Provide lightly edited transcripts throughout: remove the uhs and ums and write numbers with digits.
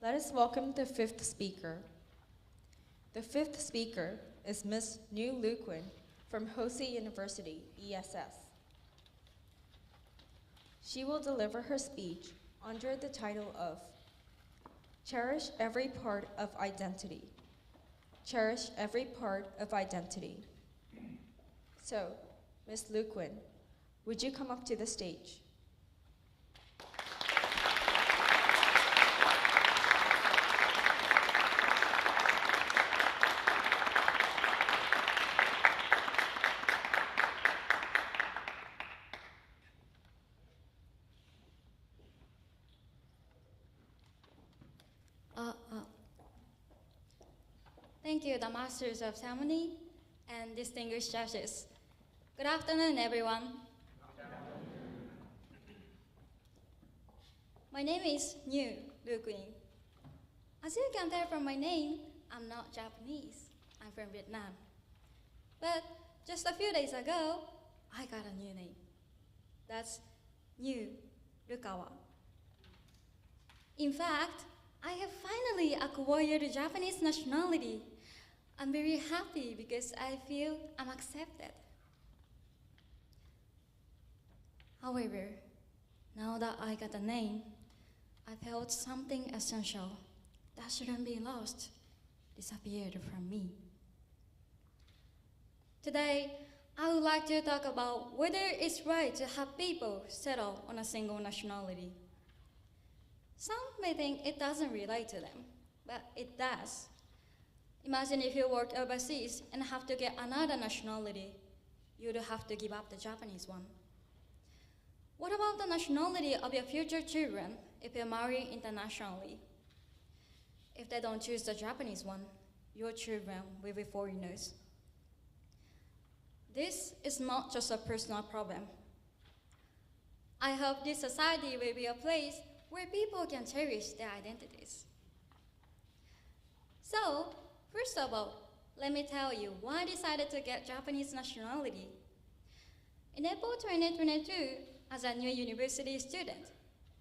Let us welcome the fifth speaker. The fifth speaker is Ms. New Luquin from Hosei University, ESS. She will deliver her speech under the title of Cherish Every Part of Identity. Cherish every part of identity. So, Ms. Luquin, would you come up to the stage? Thank you, the Masters of Ceremony and distinguished judges. Good afternoon, everyone. My name is New Luquin. As you can tell from my name, I'm not Japanese. I'm from Vietnam. But just a few days ago, I got a new name. That's New Rukawa. In fact, I have finally acquired Japanese nationality. I'm very happy because I feel I'm accepted. However, now that I got a name, I felt something essential that shouldn't be lost disappeared from me. Today, I would like to talk about whether it's right to have people settle on a single nationality. Some may think it doesn't relate to them, but it does. Imagine if you worked overseas and have to get another nationality. You'd have to give up the Japanese one. What about the nationality of your future children if you marry internationally? If they don't choose the Japanese one, your children will be foreigners. This is not just a personal problem. I hope this society will be a place where people can cherish their identities. So, first of all, let me tell you why I decided to get Japanese nationality. In April 2022, as a new university student,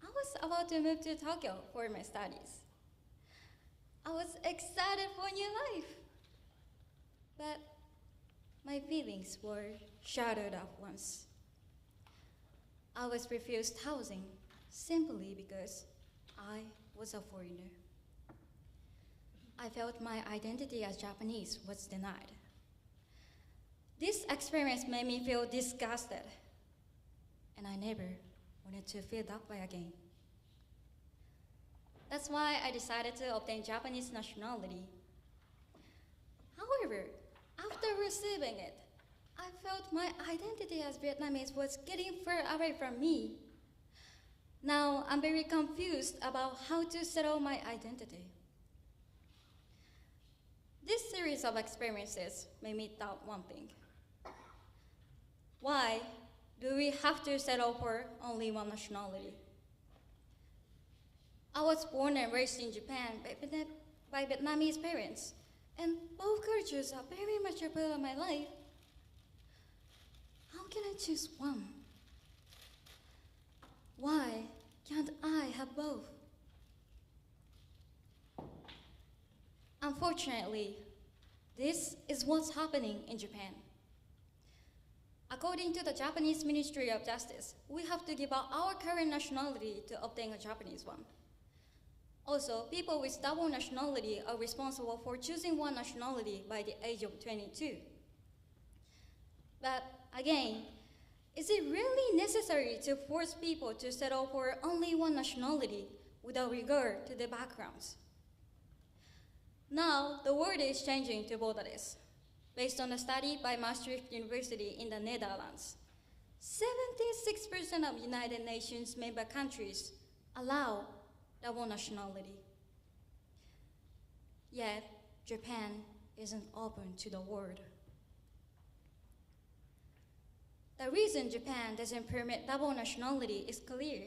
I was about to move to Tokyo for my studies. I was excited for a new life. But my feelings were shattered at once. I was refused housing simply because I was a foreigner. I felt my identity as Japanese was denied. This experience made me feel disgusted, and I never wanted to feel that way again. That's why I decided to obtain Japanese nationality. However, after receiving it, I felt my identity as Vietnamese was getting far away from me. Now I'm very confused about how to settle my identity. This series of experiences made me doubt one thing. Why do we have to settle for only one nationality? I was born and raised in Japan by Vietnamese parents, and both cultures are very much a part of my life. How can I choose one? Why can't I have both? Unfortunately, this is what's happening in Japan. According to the Japanese Ministry of Justice, we have to give up our current nationality to obtain a Japanese one. Also, people with double nationality are responsible for choosing one nationality by the age of 22. But again, is it really necessary to force people to settle for only one nationality without regard to their backgrounds? Now, the world is changing to both of this. Based on a study by Maastricht University in the Netherlands, 76% of United Nations member countries allow double nationality. Yet, Japan isn't open to the world. The reason Japan doesn't permit double nationality is clear.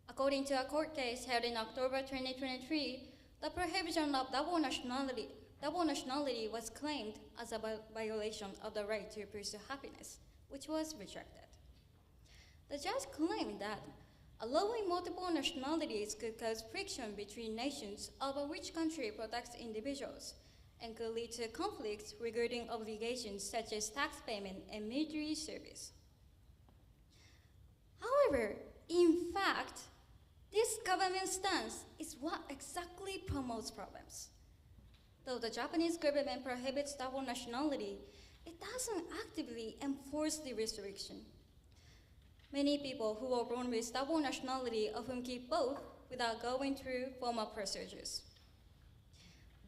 According to a court case held in October 2023, the prohibition of double nationality was claimed as a violation of the right to pursue happiness, which was rejected. The judge claimed that Allowing multiple nationalities could cause friction between nations over which country protects individuals and could lead to conflicts regarding obligations such as tax payment and military service. However, in fact, this government stance is what exactly promotes problems. Though the Japanese government prohibits double nationality, it doesn't actively enforce the restriction. Many people who are born with double nationality often keep both without going through formal procedures.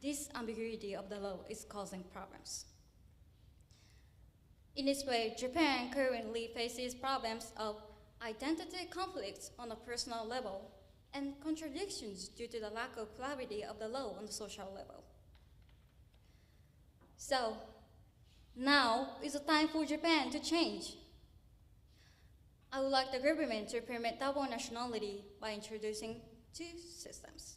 This ambiguity of the law is causing problems. In this way, Japan currently faces problems of identity conflicts on a personal level and contradictions due to the lack of clarity of the law on the social level. So, now is the time for Japan to change. I would like the government to permit double nationality by introducing two systems.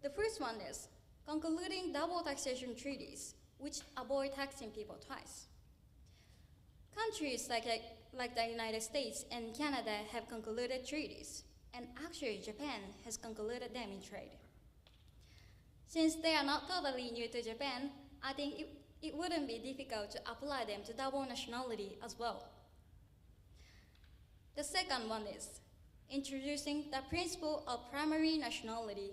The first one is concluding double taxation treaties, which avoid taxing people twice. Countries like the United States and Canada have concluded treaties, and actually Japan has concluded them in trade. Since they are not totally new to Japan, I think it wouldn't be difficult to apply them to double nationality as well. The second one is introducing the principle of primary nationality,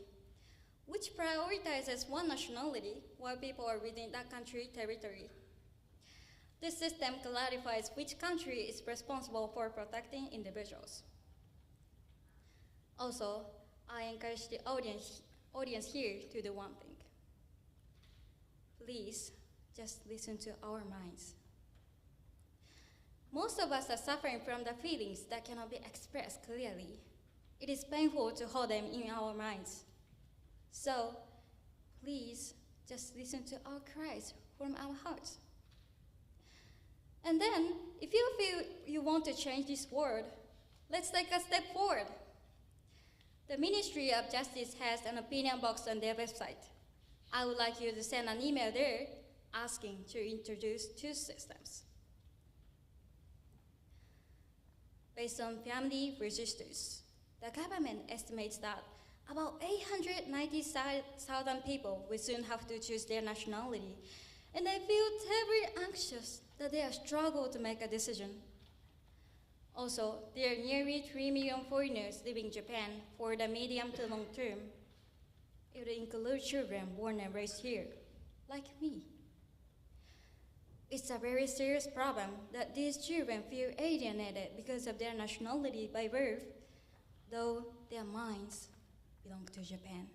which prioritizes one nationality while people are within that country's territory. This system clarifies which country is responsible for protecting individuals. Also, I encourage the audience here to do one thing. Please, just listen to our minds. Most of us are suffering from the feelings that cannot be expressed clearly. It is painful to hold them in our minds. So, please, just listen to our cries from our hearts. And then, if you feel you want to change this world, let's take a step forward. The Ministry of Justice has an opinion box on their website. I would like you to send an email there asking to introduce two systems. Based on family registers, the government estimates that about 890,000 people will soon have to choose their nationality, and they feel terribly anxious that they are struggling to make a decision. Also, there are nearly 3 million foreigners living in Japan for the medium to long term. It will include children born and raised here, like me. It's a very serious problem that these children feel alienated because of their nationality by birth, though their minds belong to Japan.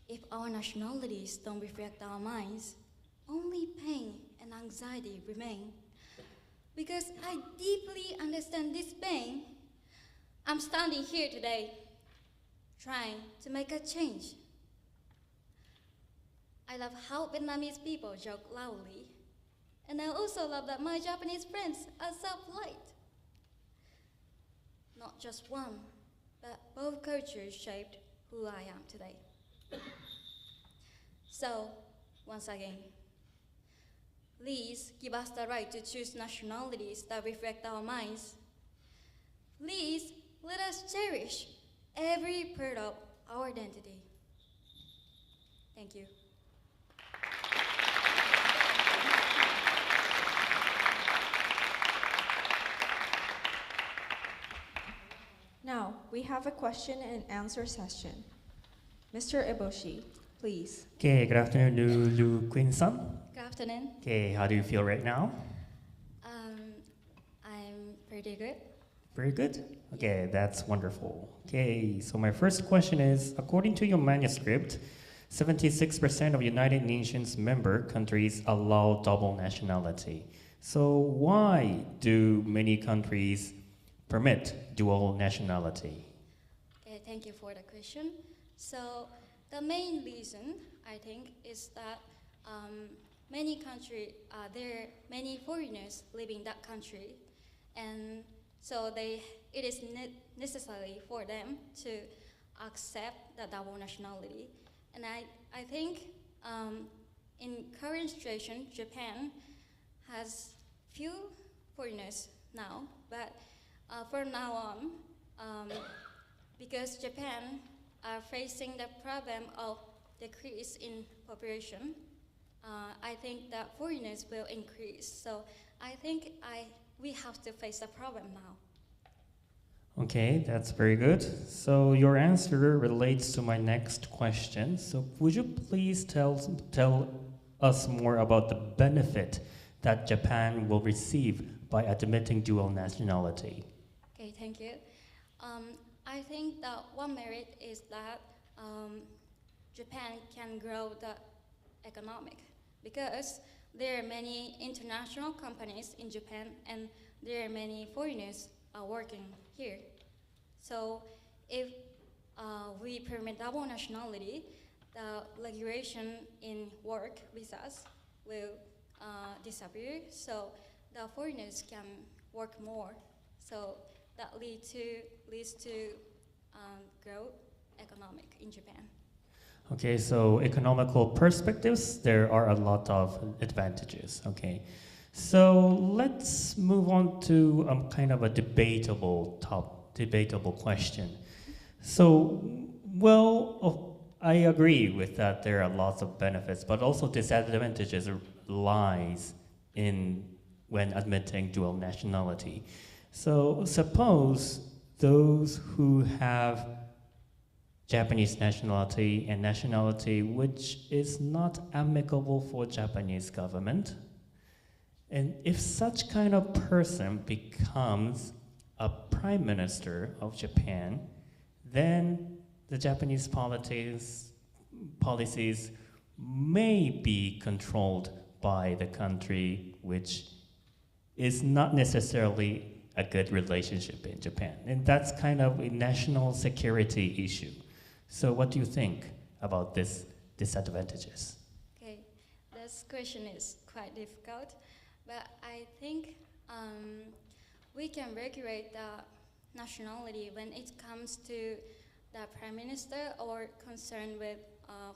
If our nationalities don't reflect our minds, only pain and anxiety remain. Because I deeply understand this pain, I'm standing here today, trying to make a change. I love how Vietnamese people joke loudly, and I also love that my Japanese friends are so polite. Not just one, but both cultures shaped who I am today. So, once again, please give us the right to choose nationalities that reflect our minds. Please let us cherish every part of our identity. Thank you. Now, we have a question and answer session. Mr. Eboshi, please. Okay, good afternoon, Lu Quinn-san. Good afternoon. Okay, how do you feel right now? I'm pretty good. Very good? Okay, that's wonderful. Okay, so my first question is, according to your manuscript, 76% of United Nations member countries allow double nationality. So why do many countries permit dual nationality? Okay, thank you for the question. So the main reason, I think, is that many countries, there are many foreigners living in that country, and so it is necessary for them to accept the double nationality. And I think in current situation, Japan has few foreigners now, but for now on, because Japan are facing the problem of decrease in population, I think that foreigners will increase. So I think we have to face the problem now. Okay, that's very good. So your answer relates to my next question. So would you please tell us more about the benefit that Japan will receive by admitting dual nationality? Okay, thank you. I think that one merit is that Japan can grow the economic, because there are many international companies in Japan and there are many foreigners working here. So if we permit double nationality, the regulation in work visas will disappear, so the foreigners can work more. So that leads to growth economic in Japan. Okay, so economical perspectives, there are a lot of advantages. Okay, so let's move on to kind of a debatable question. So, well, I agree with that. There are lots of benefits, but also disadvantages lies in when admitting dual nationality. So suppose those who have Japanese nationality and nationality which is not amicable for Japanese government, and if such kind of person becomes a prime minister of Japan, then the Japanese policies may be controlled by the country which is not necessarily a good relationship in Japan. And that's kind of a national security issue. So what do you think about this disadvantages? Okay, this question is quite difficult, but I think we can regulate the nationality when it comes to the prime minister or concerned with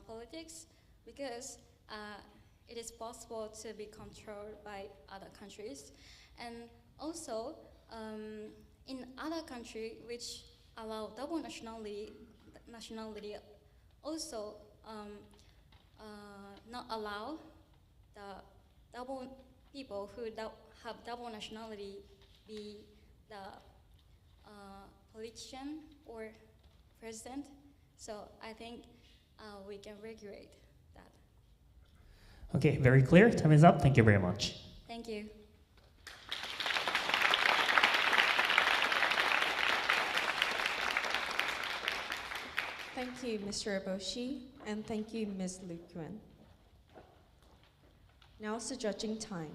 politics, because it is possible to be controlled by other countries. And also, in other countries which allow double nationality also not allow the double people who have double nationality be the politician or president. So I think we can regulate that. Okay, very clear. Time is up. Thank you very much. Thank you. Thank you, Mr. Eboshi, and thank you, Ms. Lukwin. Now it's the judging time.